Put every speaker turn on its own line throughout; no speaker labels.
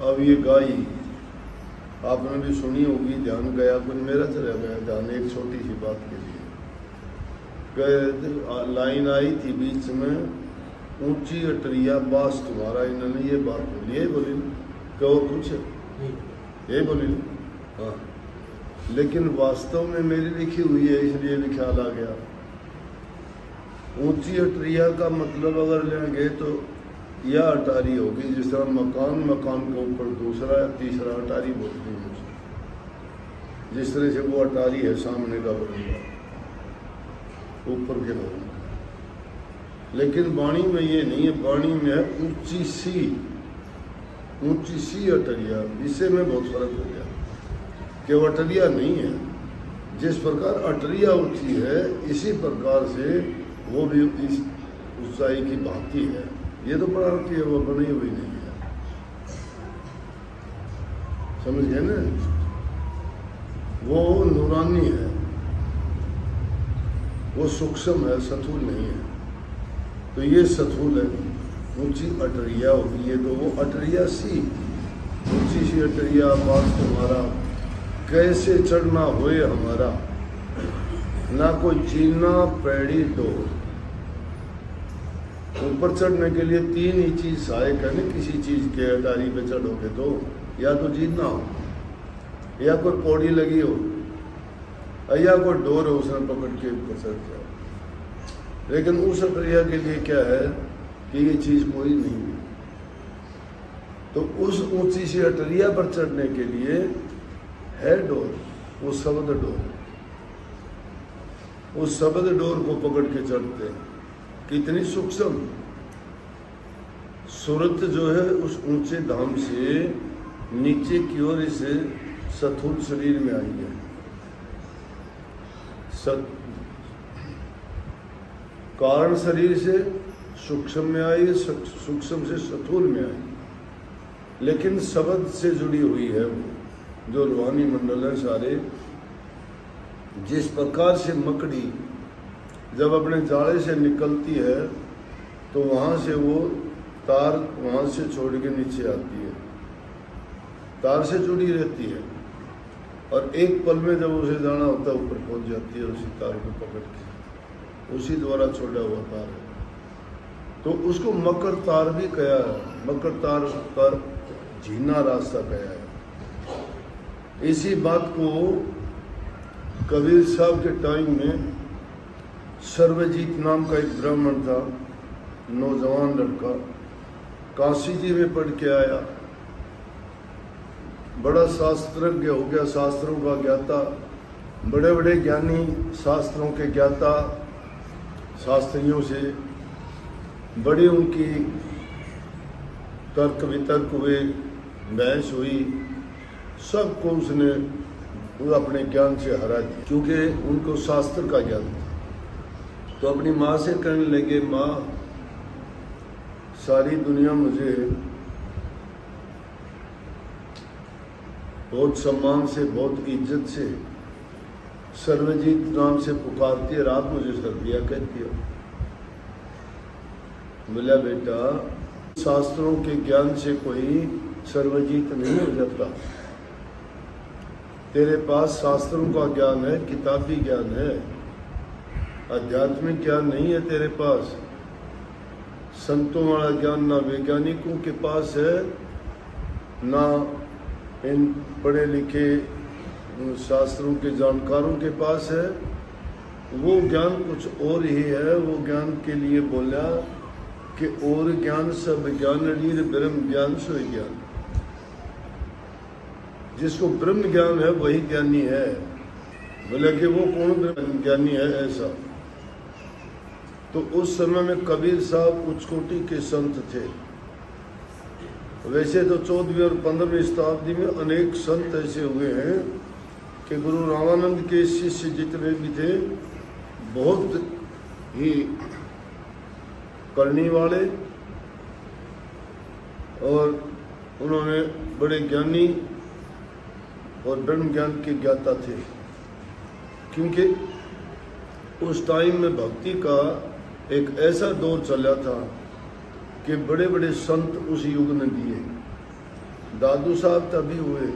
अब ये गाय आपने भी सुनी होगी, ध्यान गया कुछ मेरा चला गया ध्यान एक छोटी सी बात के लिए। गए लाइन आई थी बीच में, ऊंची अटरिया बास तुम्हारा, इन्होंने ये बात बोली, यही बोली क्या और कुछ यही बोली हाँ, लेकिन वास्तव में मेरी लिखी हुई है इसलिए भी ख्याल आ गया। ऊंची अटरिया का मतलब अगर लेंगे तो यह अटारी होगी, जिस तरह मकान, मकान के ऊपर दूसरा या तीसरा अटारी बोलते हैं, जिस तरह से वो अटारी है सामने का बनेगा ऊपर के लोग। लेकिन वाणी में ये नहीं है, वाणी में है ऊंची सी अटरिया। इससे में बहुत फर्क हो गया कि वो अटरिया नहीं है। जिस प्रकार अटरिया ऊंची है इसी प्रकार से वो भी इस ऊंचाई की भांति है। ये तो पढ़ा रखी है, वो बनी हुई नहीं है, समझ गए ना। वो नूरानी है, वो सूक्ष्म है, स्थूल नहीं है। तो ये स्थूल है, ऊंची अटरिया होगी ये, तो वो अटरिया सी, ऊंची सी अटरिया बात तुम्हारा, कैसे चढ़ना होए हमारा, ना कोई चीना पैड़ी डोर। ऊपर चढ़ने के लिए तीन ही चीज सहायक है ना, किसी चीज के अटारी पे चढ़ोगे तो या तो जीतना हो, या कोई पौड़ी लगी हो, या कोई डोर हो उसने पकड़ के ऊपर चढ़ जाओ। लेकिन उस अटरिया के लिए क्या है कि ये चीज कोई नहीं है। तो उस ऊंची सी अटरिया पर चढ़ने के लिए है डोर, वो शब्द डोर, उस शब्द डोर को पकड़ के चढ़ते हैं। कितनी सूक्ष्म सूरत जो है उस ऊंचे धाम से नीचे की ओर इस स्थूल शरीर में आई है। कारण शरीर से सूक्ष्म में आई, सूक्ष्म से स्थूल में आई, लेकिन शब्द से जुड़ी हुई है वो जो रूहानी मंडल है सारे। जिस प्रकार से मकड़ी जब अपने जाले से निकलती है तो वहाँ से वो तार वहाँ से छोड़ के नीचे आती है, तार से जुड़ी रहती है, और एक पल में जब उसे जाना होता है ऊपर पहुँच जाती है उसी तार को पकड़ के, उसी द्वारा छोड़ा हुआ तार है। तो उसको मकर तार भी कहा है, मकर तार कर झीना रास्ता कहा है। इसी बात को कबीर साहब के टाइम में सर्वजीत नाम का एक ब्राह्मण था, नौजवान लड़का, काशी जी में पढ़ के आया, बड़ा शास्त्रज्ञ हो गया, शास्त्रों का ज्ञाता, बड़े बड़े ज्ञानी शास्त्रों के ज्ञाता, शास्त्रियों से बड़ी उनकी तर्क वितर्क हुए, बहस हुई, सबको उसने अपने ज्ञान से हरा दिया, क्योंकि उनको शास्त्र का ज्ञान था। तो अपनी माँ से कहने लगे, माँ सारी दुनिया मुझे बहुत सम्मान से, बहुत इज्जत से सर्वजीत नाम से पुकारती है, आप मुझे सर्दिया कहती हो। बोला बेटा शास्त्रों के ज्ञान से कोई सर्वजीत नहीं हो जाता, तेरे पास शास्त्रों का ज्ञान है, किताबी ज्ञान है, आध्यात्मिक ज्ञान नहीं है तेरे पास। संतों वाला ज्ञान ना वैज्ञानिकों के पास है, ना इन पढ़े लिखे शास्त्रों के जानकारों के पास है। वो ज्ञान कुछ और ही है। वो ज्ञान के लिए बोला कि और ज्ञान सब ज्ञान अलीर ब्रह्म ज्ञान सो ज्ञान। जिसको ब्रह्म ज्ञान है वही ज्ञानी है। बोला कि वो कौन ब्रह्म ज्ञानी है ऐसा। तो उस समय में कबीर साहब उच्च कोटि के संत थे। वैसे तो 14वीं और 15वीं शताब्दी में अनेक संत ऐसे हुए हैं कि गुरु रामानंद के शिष्य जितने भी थे बहुत ही करनी वाले और उन्होंने बड़े ज्ञानी और ब्रह्म ज्ञान के ज्ञाता थे। क्योंकि उस टाइम में भक्ति का एक ऐसा दौर चला था कि बड़े बड़े संत उस युग ने दिए। दादू साहब तभी हुए,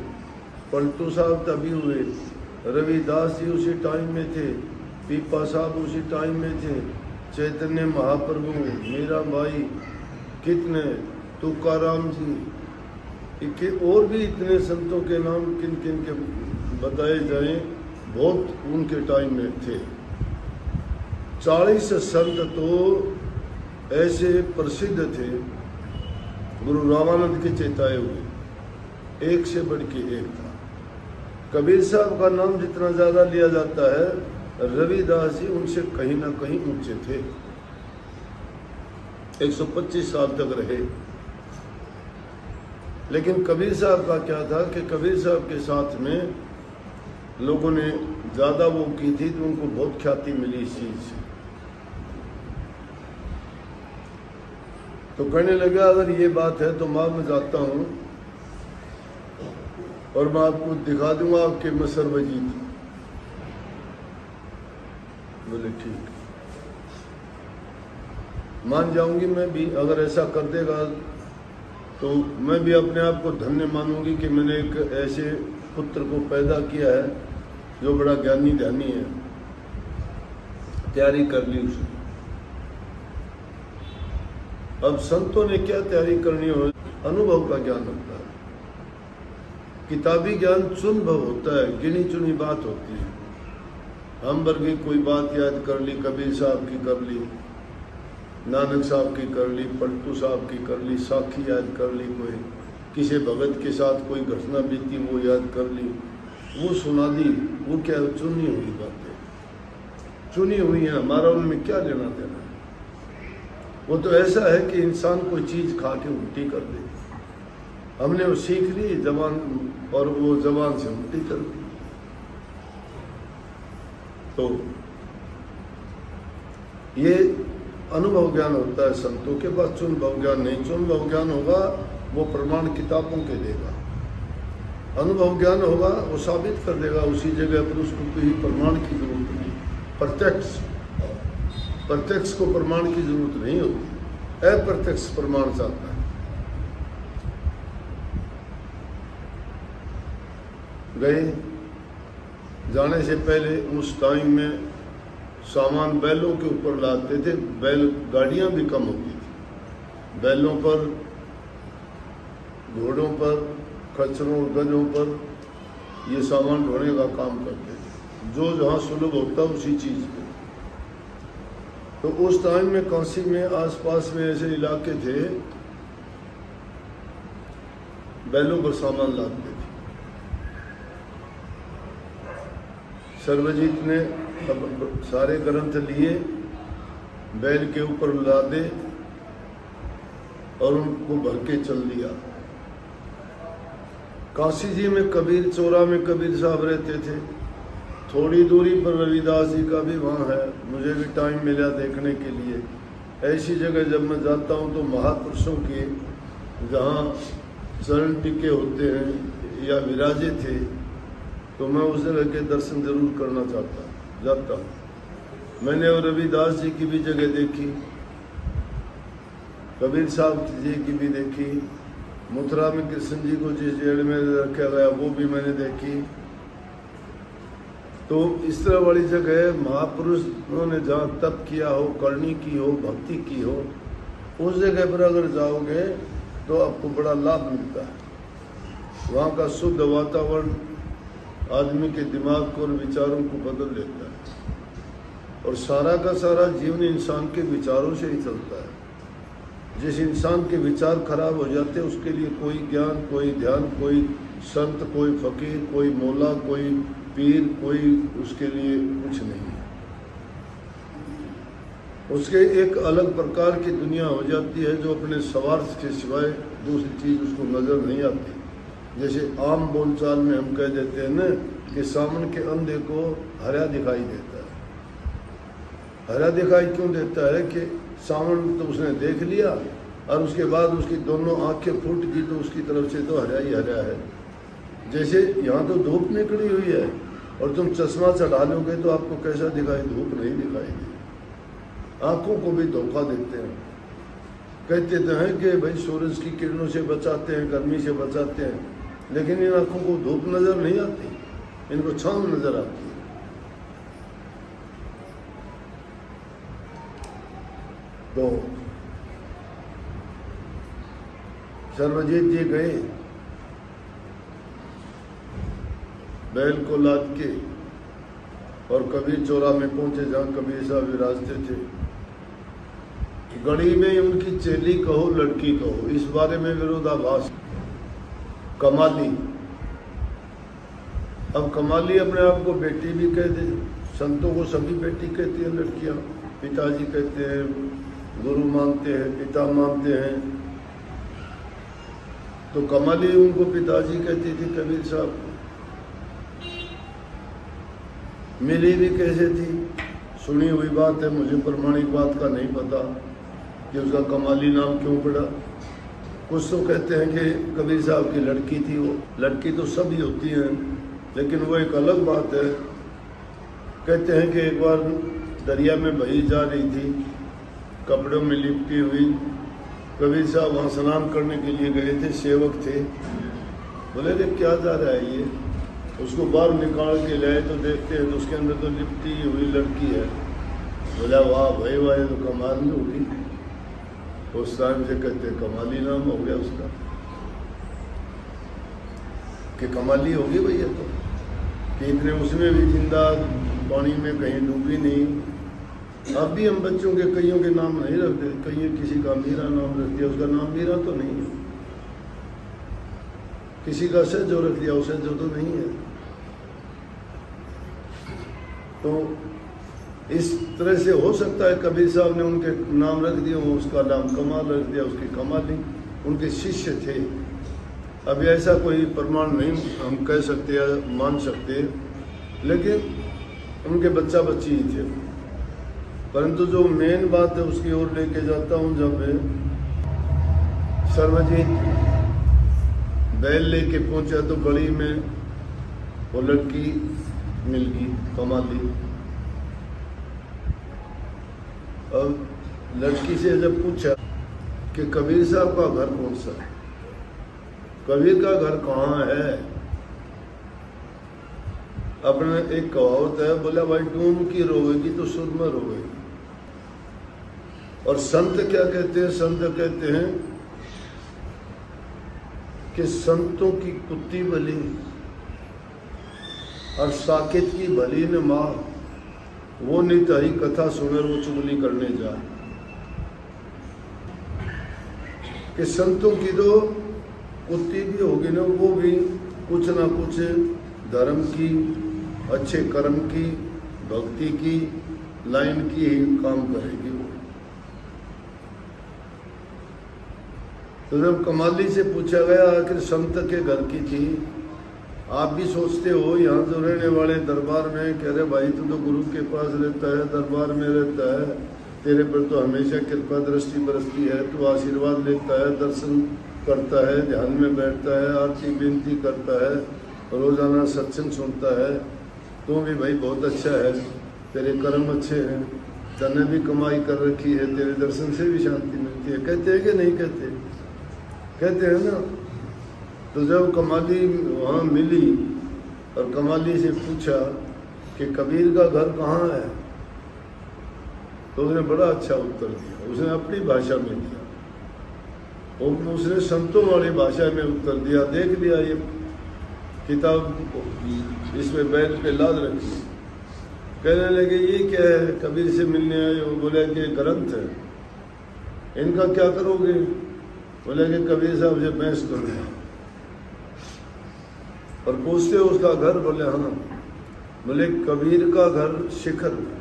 पलटू साहब तभी हुए, रविदास जी उसी टाइम में थे, पीपा साहब उसी टाइम में थे, चैतन्य महाप्रभु, मीराबाई, कितने, तुकाराम जी, और भी इतने संतों के नाम किन किन के बताए जाएं, बहुत उनके टाइम में थे। 40 संत तो ऐसे प्रसिद्ध थे, गुरु रामानंद के चेताए हुए, एक से बढ़ के एक था। कबीर साहब का नाम जितना ज़्यादा लिया जाता है, रविदास जी उनसे कहीं ना कहीं ऊंचे थे। 125 साल तक रहे। लेकिन कबीर साहब का क्या था कि कबीर साहब के साथ में लोगों ने ज़्यादा वो की थी तो उनको बहुत ख्याति मिली इस चीज़ से। तो कहने लगा अगर ये बात है तो मैं जाता हूँ और मैं आपको दिखा दूंगा आपके में सर्वजीत। बोले ठीक, मान जाऊंगी मैं भी, अगर ऐसा कर देगा तो मैं भी अपने आप को धन्य मानूंगी कि मैंने एक ऐसे पुत्र को पैदा किया है जो बड़ा ज्ञानी ध्यानी है। तैयारी कर ली उसने। अब संतों ने क्या तैयारी करनी हो, अनुभव का ज्ञान होता है। किताबी ज्ञान चुनभव होता है, गिनी चुनी बात होती है। हम वर्गी कोई बात याद कर ली, कबीर साहब की कर ली, नानक साहब की कर ली, पलटू साहब की कर ली, साखी याद कर ली, कोई किसी भगत के साथ कोई घटना बीती वो याद कर ली, वो सुना दी। वो क्या चुनी हुई बातें, चुनी हुई है, हमारा उनमें क्या लेना देना है। वो तो ऐसा है कि इंसान कोई चीज़ खा के उल्टी कर दे, हमने वो सीख ली जबान और वो जबान से उल्टी कर दी। तो ये अनुभव ज्ञान होता है संतों के पास, चुनभव ज्ञान नहीं। चुनभव ज्ञान होगा वो प्रमाण किताबों के देगा, अनुभव ज्ञान होगा वो साबित कर देगा उसी जगह पर, उसको कोई प्रमाण की जरूरत नहीं। प्रत्यक्ष को प्रमाण की जरूरत नहीं होती, अप्रत्यक्ष प्रमाण चाहता है। गए जाने से पहले उस टाइम में सामान बैलों के ऊपर लाते थे, बैल गाड़ियां भी कम होती थी। बैलों पर, घोड़ों पर, खच्चरों और गजों पर ये सामान ढोने का काम करते थे, जो जहाँ सुलभ होता उसी चीज़ पे। तो उस टाइम में काशी में आसपास में ऐसे इलाके थे, बैलों पर सामान लाते थे। सर्वजीत ने सारे ग्रंथ लिए, बैल के ऊपर लादे और उनको भर के चल दिया। काशी जी में कबीर चौरा में कबीर साहब रहते थे, थोड़ी दूरी पर रविदास जी का भी वहाँ है, मुझे भी टाइम मिला देखने के लिए। ऐसी जगह जब मैं जाता हूँ तो महापुरुषों के जहाँ चरण टिके होते हैं या विराजे थे, तो मैं उस जगह के दर्शन जरूर करना जाता हूँ। मैंने और रविदास जी की भी जगह देखी, कबीर साहब जी की भी देखी, मथुरा में कृष्ण जी को जिस जेल में रखा गया वो भी मैंने देखी। तो इस तरह वाली जगह महापुरुषों ने जहाँ तप किया हो, करनी की हो, भक्ति की हो, उस जगह पर अगर जाओगे तो आपको बड़ा लाभ मिलता है। वहाँ का शुद्ध वातावरण आदमी के दिमाग को और विचारों को बदल देता है, और सारा का सारा जीवन इंसान के विचारों से ही चलता है। जिस इंसान के विचार खराब हो जाते हैं उसके लिए कोई ज्ञान, कोई ध्यान, कोई संत, कोई फकीर, कोई मौला, कोई पीर, कोई उसके लिए कुछ नहीं है। उसके एक अलग प्रकार की दुनिया हो जाती है जो अपने स्वार्थ के सिवाय दूसरी चीज़ उसको नज़र नहीं आती। जैसे आम बोलचाल में हम कह देते हैं ना कि सामने के अंधे को हरा दिखाई देता है। हरा दिखाई क्यों देता है कि सामने तो उसने देख लिया और उसके बाद उसकी दोनों आंखें फूट गई तो उसकी तरफ से तो हरा ही हरा है। जैसे यहाँ तो धूप निकली हुई है और तुम चश्मा चढ़ा लोगे तो आपको कैसा दिखाई, धूप नहीं दिखाई देगी। आंखों को भी धोखा देते हैं। कहते तो हैं कि भाई सूरज की किरणों से बचाते हैं, गर्मी से बचाते हैं, लेकिन इन आँखों को धूप नजर नहीं आती, इनको छांव नजर आती है। तो सर्वजीत जी गए, बैल को लाद के और कबीर चौरा में पहुंचे जहाँ कबीर साहब विराजते थे। गढ़ी में उनकी चेली कहो लड़की कहो, इस बारे में विरोधाभास। कमाली, अब कमाली अपने आप को बेटी भी कहते, संतों को सभी बेटी कहती हैं लड़कियां, पिताजी कहते हैं, गुरु मानते हैं, पिता मानते हैं। तो कमाली उनको पिताजी कहती थी कबीर साहब। मिली भी कैसे थी, सुनी हुई बात है, मुझे प्रमाणिक बात का नहीं पता कि उसका कमाली नाम क्यों पड़ा। कुछ तो कहते हैं कि कबीर साहब की लड़की थी वो। लड़की तो सभी होती हैं, लेकिन वो एक अलग बात है। कहते हैं कि एक बार दरिया में बही जा रही थी, कपड़ों में लिपटी हुई। कबीर साहब वहाँ स्नान करने के लिए गए थे, सेवक थे। बोले रे क्या जा रहा है ये, उसको बाहर निकाल के लाए तो देखते हैं तो उसके अंदर तो लिपटी हुई लड़की है। बोला वाह भाई वाह, ये तो कमाल नहीं होगी। उस टाइम से कहते कमाली नाम हो गया उसका, कि कमाली होगी भैया। तो कि इतने उसमें भी जिंदा पानी में कहीं डूबी नहीं। अब भी हम बच्चों के कईयों के नाम नहीं रखते, कहीं किसी का मीरा नाम रख दिया, उसका नाम मीरा तो नहीं है। किसी का सजो रख दिया, उसे जो तो नहीं है। तो इस तरह से हो सकता है कबीर साहब ने उनके नाम रख दिया, उसका नाम कमाल रख दिया, उसकी कमाली। उनके शिष्य थे। अब ऐसा कोई प्रमाण नहीं हम कह सकते या मान सकते, लेकिन उनके बच्चा बच्ची ही थे। परंतु जो मेन बात है उसकी ओर लेके जाता हूँ। जब सर्वजीत बैल लेके पहुंचा तो गली में वो लड़की मिल गई, कमाली। अब लड़की से जब पूछा कि कबीर साहब का घर कौन सा है, कबीर का घर कहाँ है, अपने एक कहावत है, बोला भाई डूम की रोएगी तो सुर में रोएगी। और संत क्या कहते हैं, संत कहते हैं कि संतों की कुत्ती बली और साकेत की भली ने माँ, वो नहीं तारी कथा सुनर वो चुगली करने जा। कि संतों की तो कुत्ती भी होगी ना, वो भी कुछ ना कुछ धर्म की, अच्छे कर्म की, भक्ति की लाइन की ही काम करेगी वो। तो जब कमाली से पूछा गया आखिर संत के घर की थी, आप भी सोचते हो यहाँ जो रहने वाले दरबार में, कह रहे भाई तू तो गुरु के पास रहता है, दरबार में रहता है, तेरे पर तो हमेशा कृपा दृष्टि बरसती है, तू आशीर्वाद लेता है, दर्शन करता है, ध्यान में बैठता है, आरती विनती करता है, रोजाना सत्संग सुनता है, तू भी भाई बहुत अच्छा है, तेरे कर्म अच्छे हैं, तने भी कमाई कर रखी है, तेरे दर्शन से भी शांति मिलती है। कहते हैं कि नहीं कहते? कहते हैं ना। तो जब कमाली वहाँ मिली और कमाली से पूछा कि कबीर का घर कहाँ है, तो उसने बड़ा अच्छा उत्तर दिया। उसने अपनी भाषा में दिया, और उसने संतों वाली भाषा में उत्तर दिया। देख लिया ये किताब इसमें बैठ पे लाद रखी। कहने लगे ये क्या है, कबीर से मिलने आए हो? बोले कि ग्रंथ है, इनका क्या करोगे? बोले कि कबीर साहब से बहस करूँगा। और पूछते हो उसका घर? बोले हाँ। बोले कबीर का घर शिखर में,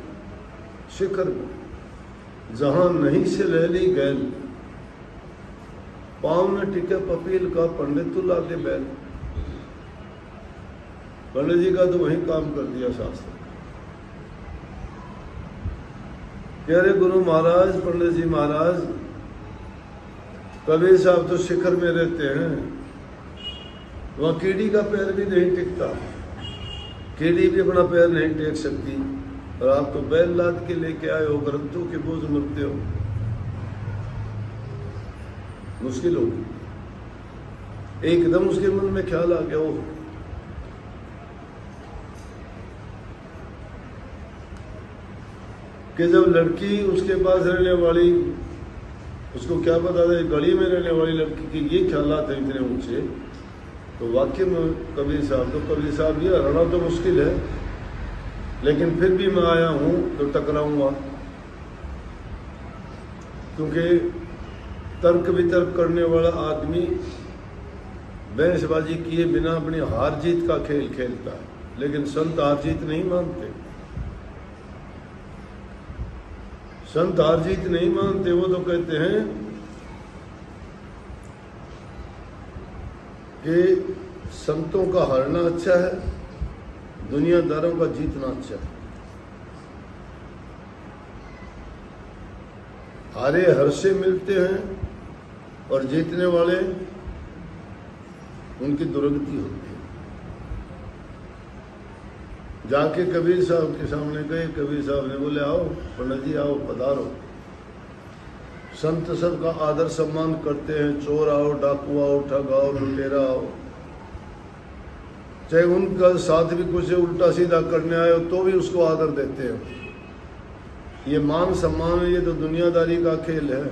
शिखर में जहां नहीं से ले ली गैल, पाँव में टिके पपील का, पंडित तू लाते बैल। पंडित जी का तो वही काम कर दिया शास्त्र। कह रहे गुरु महाराज, पंडित जी महाराज, कबीर साहब तो शिखर में रहते हैं, वहाँ कीड़ी का पैर भी नहीं टिकता, कीड़ी भी अपना पैर नहीं टेक सकती, और आप तो बैल लाद के लेके आए हो, ग्रंथों के बोझ मरते हो। मुश्किल होगी। एकदम उसके मन में ख्याल आ गया वो कि जब लड़की उसके पास रहने वाली, उसको क्या पता था गली में रहने वाली लड़की की ये ख्यालात हैं इतने ऊंचे, तो वाकई में कबीर साहब ये हराना तो मुश्किल है, लेकिन फिर भी मैं आया हूँ तो टकराऊंगा, क्योंकि तर्क वितर्क करने वाला आदमी बहसबाजी किए बिना अपनी हार जीत का खेल खेलता है, लेकिन संत हार जीत नहीं मानते। संत हार जीत नहीं मानते, वो तो कहते हैं कि संतों का हारना अच्छा है, दुनियादारों का जीतना अच्छा है। हारे हर से मिलते हैं और जीतने वाले उनकी दुर्गति होती है। जाके कबीर साहब के सामने गए, कबीर साहब ने बोले आओ पंडित जी आओ पधारो। संत सबका आदर सम्मान करते हैं, चोर आओ, डाकू आओ, ठग आओ, लुटेरा आओ, चाहे उनका साथ भी कुछ उल्टा सीधा करने आए तो भी उसको आदर देते हैं। ये मान सम्मान है, ये तो दुनियादारी का खेल है।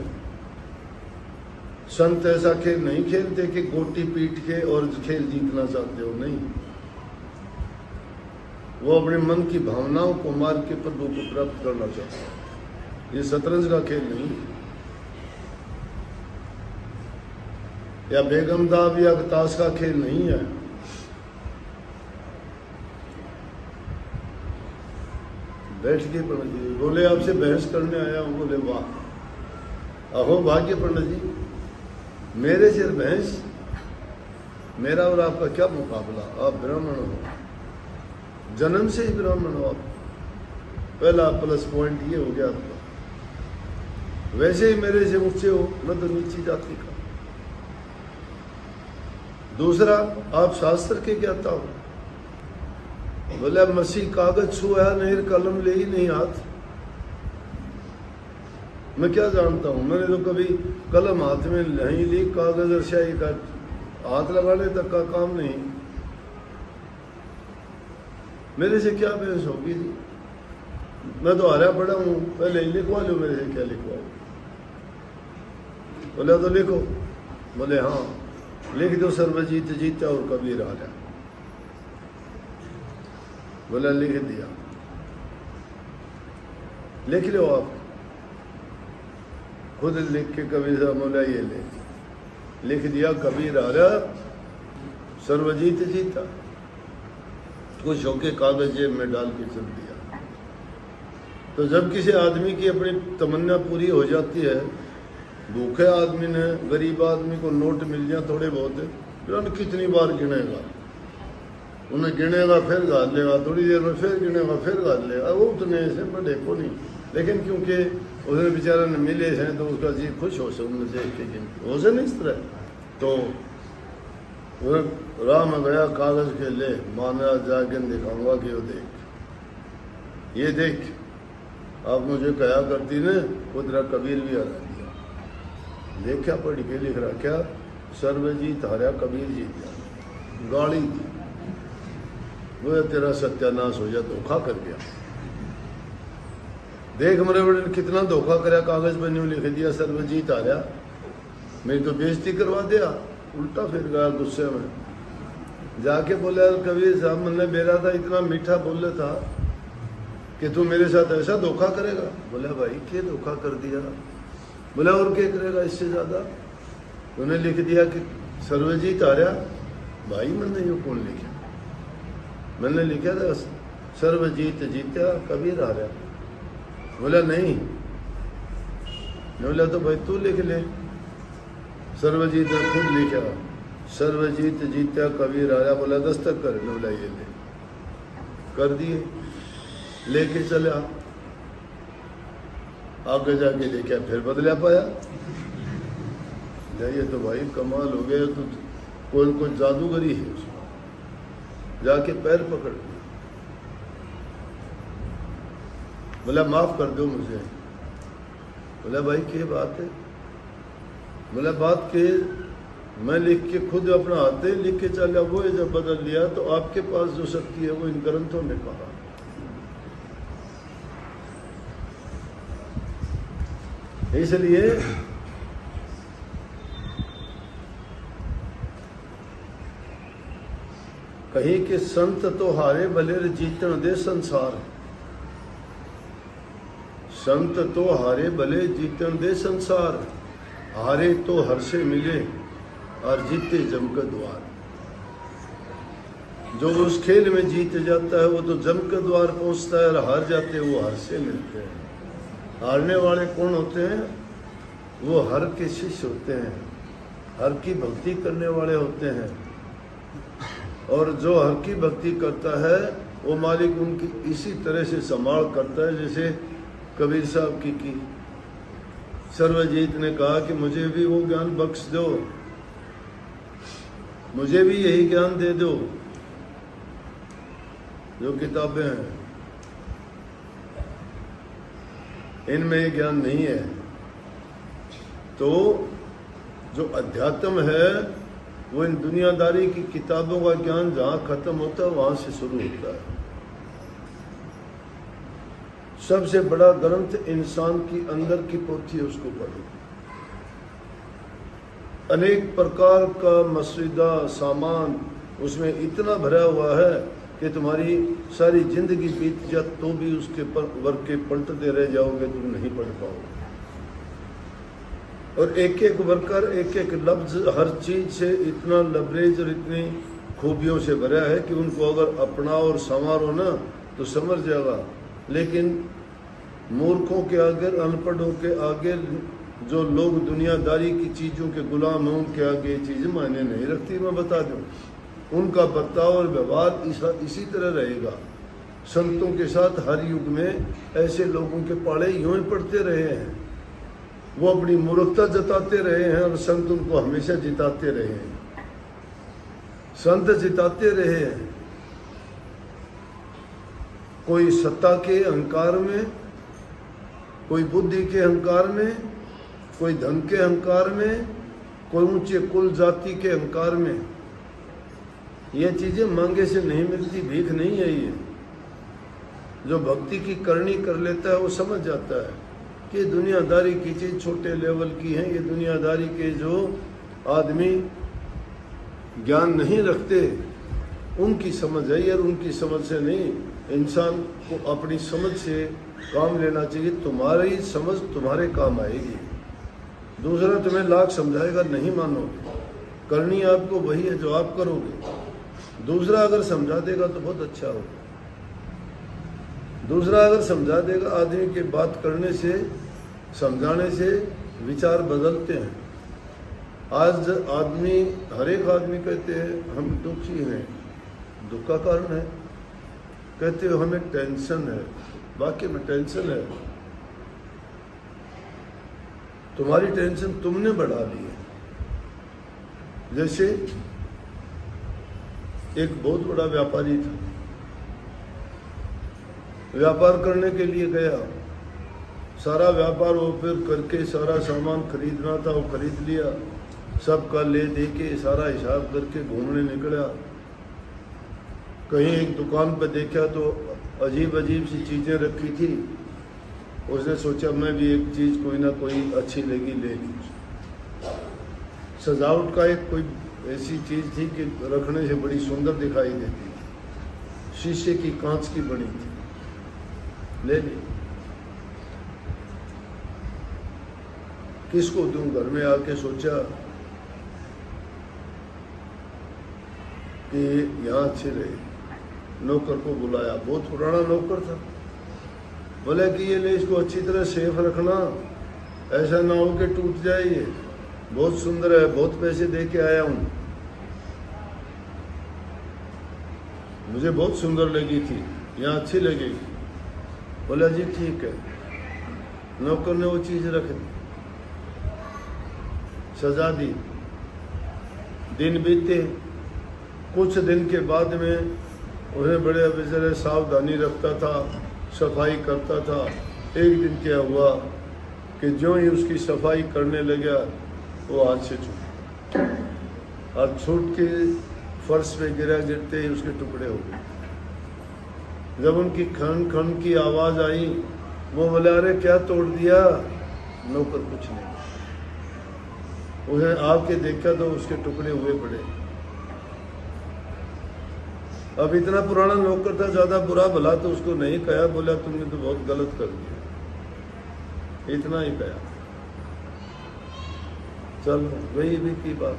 संत ऐसा खेल नहीं खेलते कि गोटी पीट के और खेल जीतना चाहते हो, नहीं। वो अपने मन की भावनाओं को मार के प्रभु को प्राप्त करना चाहते हैं। ये शतरंज का खेल नहीं है, या बेगम दाब या ताश का खेल नहीं है। बैठ के पंडित जी बोले आपसे बहस करने आया हूँ। बोले वाह, अहो भाग्य पंडित जी, मेरे से बहस, मेरा और आपका क्या मुकाबला। आप ब्राह्मण हो, जन्म से ही ब्राह्मण हो आप, पहला प्लस पॉइंट ये हो गया आपका। वैसे ही मेरे से ऊंचे हो, मैं तो नीची जाति का। दूसरा, आप शास्त्र के ज्ञाता हो। बोले मसीह कागज छुआ नहीं, कलम ले ही नहीं हाथ। मैं क्या जानता हूं, मैंने तो कभी कलम हाथ में नहीं ली, कागज और स्याही का हाथ लगाने तक का काम नहीं। मेरे से क्या बहस होगी जी, मैं तो हारा पड़ा हूं, पहले ही लिखवा लो मेरे से, क्या लिखवाओ। बोले तो लिखो। बोले हाँ लिख दो, सर्वजीत जीता और कबीर हारा। बोला लिख दिया। लिख लो आप, खुद लिख के कबीर साहब बोला ये लिख दिया। कबीर हारा, सर्वजीत जीता। कुछ होके कागज जेब में डाल के चल दिया। तो जब किसी आदमी की अपनी तमन्ना पूरी हो जाती है, भूखे आदमी ने, गरीब आदमी को नोट मिल जाए थोड़े बहुत, फिर कितनी बार गिनेगा, उन्हें गिनेगा फिर गाल लेगा, थोड़ी देर में फिर गिनेगा फिर गाल लेगा। वो उतने से बड़े को नहीं, लेकिन क्योंकि उसने बेचारा ने मिले हैं तो उसका जी खुश हो से उन्हें देख के गिनती हो से नहीं इस तरह। तो राह में गया, कागज के ले, माना जाके दिखाऊंगा कि वो देख, ये देख आप मुझे कहा करती ने, खुदरा कबीर भी हरा दिया। देखा पढ़ के लिख रहा क्या, सर्वजीत हारा कबीर जीत गया। गाड़ी दी, वो तेरा सत्यानाश हो जा, धोखा कर गया। देख मेरे बड़े ने कितना धोखा कराया, कागज पर न्यू लिख दिया सर्वजीत हारा, मेरी तो बेइज्जती करवा दिया। उल्टा फिर गया गुस्से में, जाके बोला कबीर साहब मैंने बेरा था, इतना मीठा बोले था कि तू मेरे साथ ऐसा धोखा करेगा। बोला भाई क्या धोखा कर दिया। बोला और क्या करेगा इससे ज्यादा। उन्हें लिख दिया कि सर्वजीत हारा। भाई मैंने यूँ कौन लिखा, मैंने लिखा था सर्वजीत जीता कबीर हारा। बोला नहीं, बोला तो भाई तू लिख ले। सर्वजीत ने खुद लिखा, सर्वजीत जीता कबीर हारा। बोला दस्तक कर, बोला ये ले, कर दिए। लेके चला, आगे जाके देखा फिर बदला पाया। ये तो भाई कमाल हो गया, तो कोई जादूगरी है उसमें। जाके पैर पकड़ दिया, बोला माफ कर दो मुझे। बोला भाई क्या बात है, बोला बात के मैं लिख के खुद अपना हाथ ही लिख के चला, वो जब बदल लिया तो आपके पास जो शक्ति है वो इन ग्रंथों ने कहा। इसलिए कहीं के संत तो हारे भले जीतन दे संसार, संत तो हारे भले जीतन दे संसार, हारे तो हर से मिले और जीते जम का द्वार। जो उस खेल में जीत जाता है वो तो जम का द्वार पहुंचता है, और हार जाते हैं वो हर से मिलते हैं। हारने वाले कौन होते हैं? वो हर के शिष्य होते हैं, हर की भक्ति करने वाले होते हैं। और जो हर की भक्ति करता है वो मालिक उनकी इसी तरह से संभाल करता है, जैसे कबीर साहब की सर्वजीत ने कहा कि मुझे भी वो ज्ञान बख्श दो, मुझे भी यही ज्ञान दे दो जो किताबें हैं, इनमें ये ज्ञान नहीं है। तो जो अध्यात्म है वो इन दुनियादारी की किताबों का ज्ञान जहां खत्म होता है वहां से शुरू होता है। सबसे बड़ा ग्रंथ इंसान की अंदर की पोथी है, उसको पढ़ो। अनेक प्रकार का मसविदा सामान उसमें इतना भरा हुआ है कि तुम्हारी सारी जिंदगी बीत जाए तो भी उसके पर वर्ग के पलटते रह जाओगे, तुम नहीं पढ़ पाओगे। और एक एक वर्कर एक एक लफ्ज हर चीज से इतना लबरेज और इतनी खूबियों से भरा है कि उनको अगर अपनाओ और संवारो ना तो समझ जाएगा। लेकिन मूर्खों के आगे, अनपढ़ों के आगे, जो लोग दुनियादारी की चीज़ों के गुलाम हों के आगे चीज़ें मायने नहीं रखती। मैं बता दूं, उनका बर्ताव और व्यवहार इसी तरह रहेगा। संतों के साथ हर युग में ऐसे लोगों के पाड़े यूं ही पड़ते रहे हैं, वो अपनी मूर्खता जताते रहे हैं और संत उनको हमेशा जिताते रहे हैं। संत जिताते रहे हैं, कोई सत्ता के अहंकार में, कोई बुद्धि के अहंकार में, कोई धन के अहंकार में, कोई ऊंचे कुल जाति के अहंकार में। ये चीजें मांगे से नहीं मिलती, भीख नहीं है ये। जो भक्ति की करनी कर लेता है वो समझ जाता है कि दुनियादारी की चीज छोटे लेवल की है। ये दुनियादारी के जो आदमी ज्ञान नहीं रखते उनकी समझ है, और उनकी समझ से नहीं। इंसान को अपनी समझ से काम लेना चाहिए। तुम्हारी समझ तुम्हारे काम आएगी, दूसरा तुम्हें लाख समझाएगा नहीं मानोगे। करनी आपको वही है जो आप करोगे। दूसरा अगर समझा देगा तो बहुत अच्छा होगा। दूसरा अगर समझा देगा, आदमी के बात करने से, समझाने से विचार बदलते हैं। आज आदमी, हर एक आदमी कहते हैं हम दुखी हैं, दुख का कारण है। कहते हो हमें टेंशन है, वाकई में टेंशन है। तुम्हारी टेंशन तुमने बढ़ा ली है। जैसे एक बहुत बड़ा व्यापारी था, व्यापार करने के लिए गया, सारा व्यापार वो फिर करके सारा सामान खरीदना था वो खरीद लिया, सबका ले दे के सारा हिसाब करके घूमने निकला। कहीं एक दुकान पर देखा तो अजीब अजीब सी चीज़ें रखी थी। उसने सोचा मैं भी एक चीज़ कोई ना कोई अच्छी लगी ले ली। सजावट का एक कोई ऐसी चीज़ थी कि रखने से बड़ी सुंदर दिखाई देती थी, शीशे की, कांच की बनी थी, ले ली। किसको दूं? घर में आके सोचा कि यहाँ अच्छे रहे। नौकर को बुलाया, बहुत पुराना नौकर था। बोले कि ये ले, इसको अच्छी तरह सेफ रखना, ऐसा ना हो कि टूट जाए। ये बहुत सुंदर है, बहुत पैसे दे के आया हूँ, मुझे बहुत सुंदर लगी थी, यहाँ अच्छी लगेगी। बोला जी ठीक है। नौकर ने वो चीज़ रख दी, सजा दी। दिन बीते, कुछ दिन के बाद में उन्हें बड़े बेचारे सावधानी रखता था, सफाई करता था। एक दिन क्या हुआ कि जो ही उसकी सफाई करने लगा वो हाथ से छूट, और छूट के फर्श पे गिरा, गिरते ही उसके टुकड़े हो गए। जब उनकी खन खन की आवाज आई, वो बोले अरे क्या तोड़ दिया? नौकर कुछ नहीं, उन्हें आके देखा तो उसके टुकड़े हुए पड़े। अब इतना पुराना नौकर था, ज्यादा बुरा भला तो उसको नहीं कहा, बोला तुमने तो बहुत गलत कर दिया, इतना ही कहा। चलो वही भी की बात।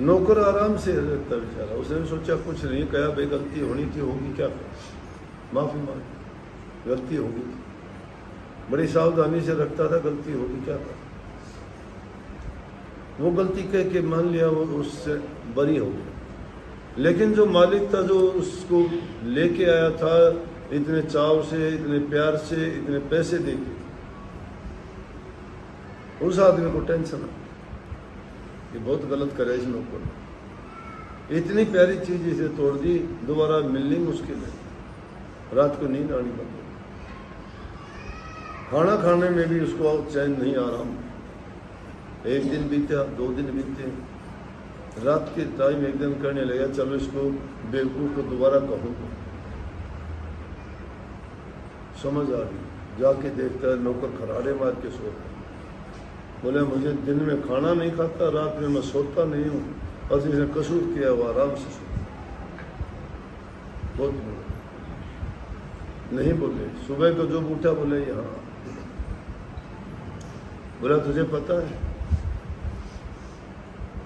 नौकर आराम से रहता बेचारा, उसने सोचा कुछ नहीं कहा, भाई गलती होनी थी, होगी क्या कर, माफी मांगी, गलती होगी, बड़ी सावधानी से रखता था, गलती होगी क्या कर। वो गलती कह के मान लिया, वो उससे बरी हो गया। लेकिन जो मालिक था, जो उसको लेके आया था इतने चाव से, इतने प्यार से, इतने पैसे देके, उस आदमी को टेंशन आ, ये बहुत गलत करे इस नौकर ने, इतनी प्यारी चीज इसे तोड़ दी, दोबारा मिलनी मुश्किल है। रात को नींद आनी बंद हो, खाना खाने में भी उसको चैन नहीं, आराम। एक दिन बीते, 2 दिन बीते, रात के टाइम एक दिन करने लगा, चलो इसको बेवकूफ को दोबारा कहूँगा। समझ आ गई, जाके देखता है नौकर खराड़े मार के सोता। बोले मुझे दिन में खाना नहीं खाता, रात में मैं सोता नहीं हूँ, और जिसने कसूर किया वो आराम से सोता। बहुत बोले, नहीं बोले। सुबह को जो उठा बोले यहाँ, बोला तुझे पता है?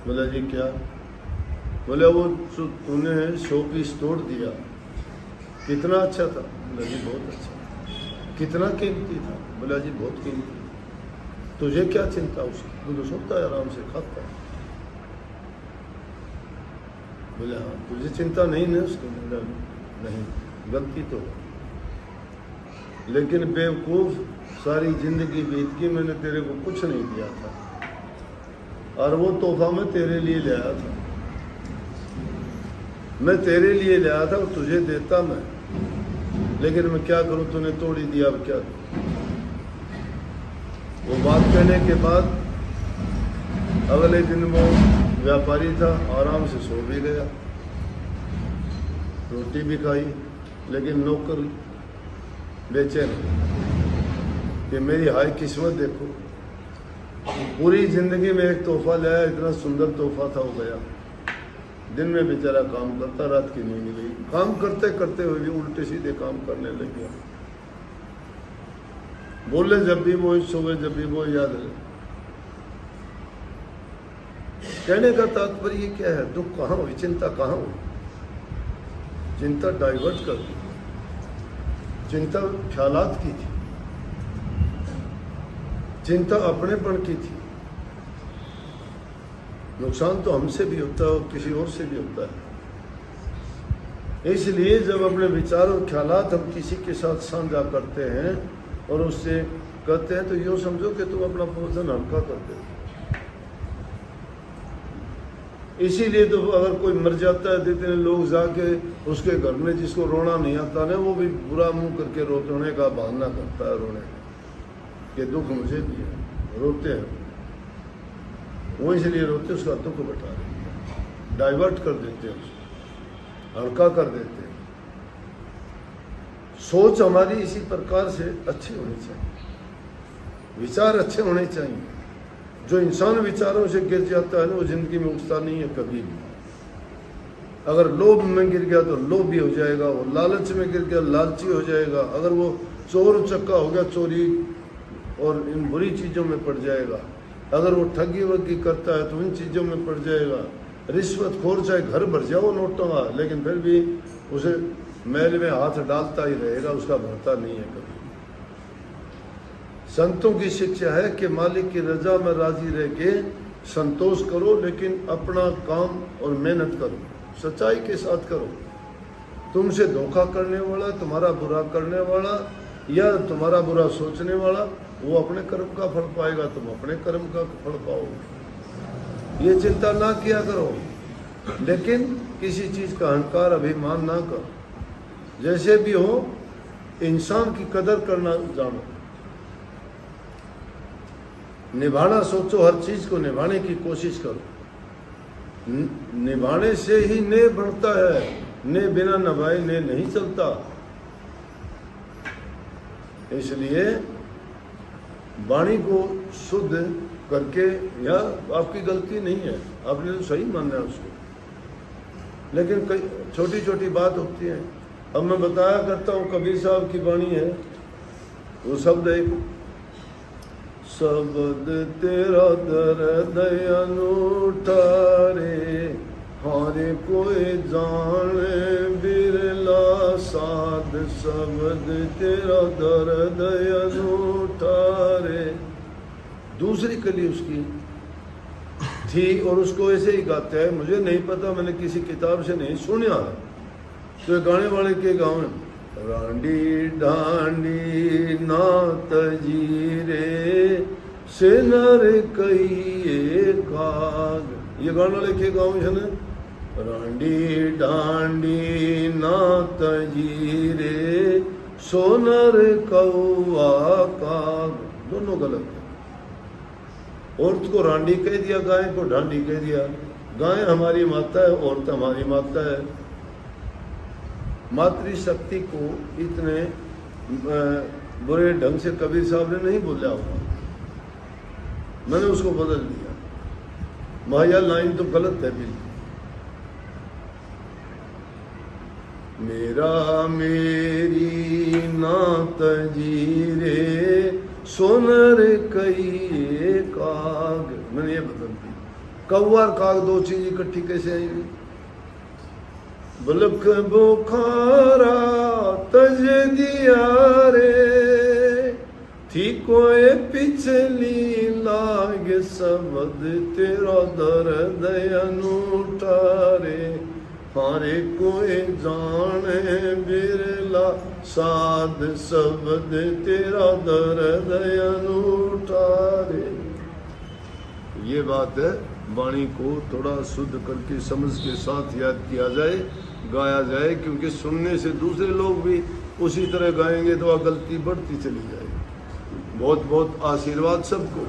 बोला जी क्या? बोला वो तूने 100 पीस तोड़ दिया, कितना अच्छा था? बोला जी बहुत अच्छा। कितना कीमती था? बोला जी बहुत कीमती। तुझे क्या चिंता उसकी? बोले सोता है आराम से, खाता है। बोले हाँ, तुझे चिंता नहीं ना उसकी? बोला नहीं, गलती तो, लेकिन बेवकूफ सारी जिंदगी बीत गई, मैंने तेरे को कुछ नहीं दिया था, और वो तोहफा मैं तेरे लिए ले आया था, मैं तेरे लिए ले आया था, और तुझे देता मैं, लेकिन मैं क्या करूं, तूने तोड़ ही दिया, अब क्या करूं? वो बात कहने के बाद अगले दिन वो व्यापारी था, आराम से सो भी गया, रोटी भी खाई, लेकिन नौकर बेचैन कि मेरी हाय किस्मत देखो, पूरी जिंदगी में एक तोहफा लाया, इतना सुंदर तोहफा था, वो गया। दिन में बेचारा काम करता, रात की नींद गई। काम करते करते हुए भी उल्टे सीधे काम करने लग गया। बोले जब भी वो, सुबह जब भी वो, याद रहे। कहने का तात्पर्य क्या है? दुख कहाँ हुई, चिंता कहाँ हुई? चिंता डाइवर्ट कर दी, चिंता ख्यालात की थी, चिंता अपनेपन की थी। नुकसान तो हमसे भी होता है और किसी और से भी होता है। इसलिए जब अपने विचार और ख्यालात हम किसी के साथ साझा करते हैं और उससे कहते हैं, तो यूँ समझो कि तुम अपना वजन हल्का कर देते। इसीलिए तो अगर कोई मर जाता है, देते हैं लोग जाके उसके घर में, जिसको रोना नहीं आता ना, वो भी बुरा मुंह करके रोने का बहाना करता है, रोने का, कि दुख मुझे भी है, रोते हैं वो, इसलिए रोते, उसका दुख बता देते हैं, डाइवर्ट कर देते हैं, उसको हल्का कर देते हैं। सोच हमारी इसी प्रकार से अच्छी होनी चाहिए, विचार अच्छे होने चाहिए। जो इंसान विचारों से गिर जाता है ना, वो जिंदगी में उठता नहीं है कभी भी। अगर लोभ में गिर गया तो लोभी हो जाएगा, वो लालच में गिर गया लालची हो जाएगा, अगर वो चोर चक्का हो गया चोरी और इन बुरी चीज़ों में पड़ जाएगा, अगर वो ठगी वगी करता है तो इन चीज़ों में पड़ जाएगा, रिश्वतखोर चाहे घर भर जाओ नोटों का, लेकिन फिर भी उसे मैल में हाथ डालता ही रहेगा, उसका भरता नहीं है कभी। संतों की शिक्षा है कि मालिक की रजा में राजी रह के संतोष करो, लेकिन अपना काम और मेहनत करो, सच्चाई के साथ करो। तुमसे धोखा करने वाला, तुम्हारा बुरा करने वाला या तुम्हारा बुरा सोचने वाला, वो अपने कर्म का फल पाएगा, तुम अपने कर्म का फल पाओगे। ये चिंता ना किया करो, लेकिन किसी चीज़ का अहंकार अभिमान ना करो। जैसे भी हो, इंसान की कदर करना जानो। निभाना सोचो, हर चीज को निभाने की कोशिश करो। निभाने से ही ने बढ़ता है, ने बिना निभाए ने नहीं चलता। इसलिए वाणी को शुद्ध करके, या आपकी गलती नहीं है, आपने तो सही मानना है उसको, लेकिन कई छोटी छोटी बात होती है। अब मैं बताया करता हूँ, कबीर साहब की वाणी है, वो शब्द एक शब्द तेरा दर्द अनूठा रे, हारे कोई जाने बिरला साध, शब्द तेरा दर्द अनूठा रे। दूसरी कली उसकी थी और उसको ऐसे ही गाते हैं, मुझे नहीं पता, मैंने किसी किताब से नहीं सुना है। तो गाने वाले के गाँव में रांडी ढांडी नात जीरे सेनर कई काग, ये गाना लिखे गाँव है ना। रांडी ढांडी नात जीरे सोनर कौआ काग, दोनों गलत है। औरत को रांडी कह दिया, गाय को ढांडी कह दिया। गाय हमारी माता है, औरत हमारी माता है। मातृशक्ति को इतने बुरे ढंग से कबीर साहब ने नहीं बोला होगा, मैंने उसको बदल दिया। माया लाइन तो गलत है बिल्कुल। मेरा मेरी नात जीरे सोनर कई काग, मैंने ये बदल दी। कौआ और काग दो चीज इकट्ठी कैसे आएगी? बलख बुखारा तज दिया रे, थी कोई पिछली लाग, शब्द तेरा दर्द अनूठा रे, हारे कोई जाने बिरला साध, शब्द तेरा दर्द अनूठा रे। ये बात है, वाणी को थोड़ा शुद्ध करके समझ के साथ याद किया जाए, गाया जाए, क्योंकि सुनने से दूसरे लोग भी उसी तरह गाएंगे तो वह गलती बढ़ती चली जाएगी। बहुत बहुत आशीर्वाद सबको।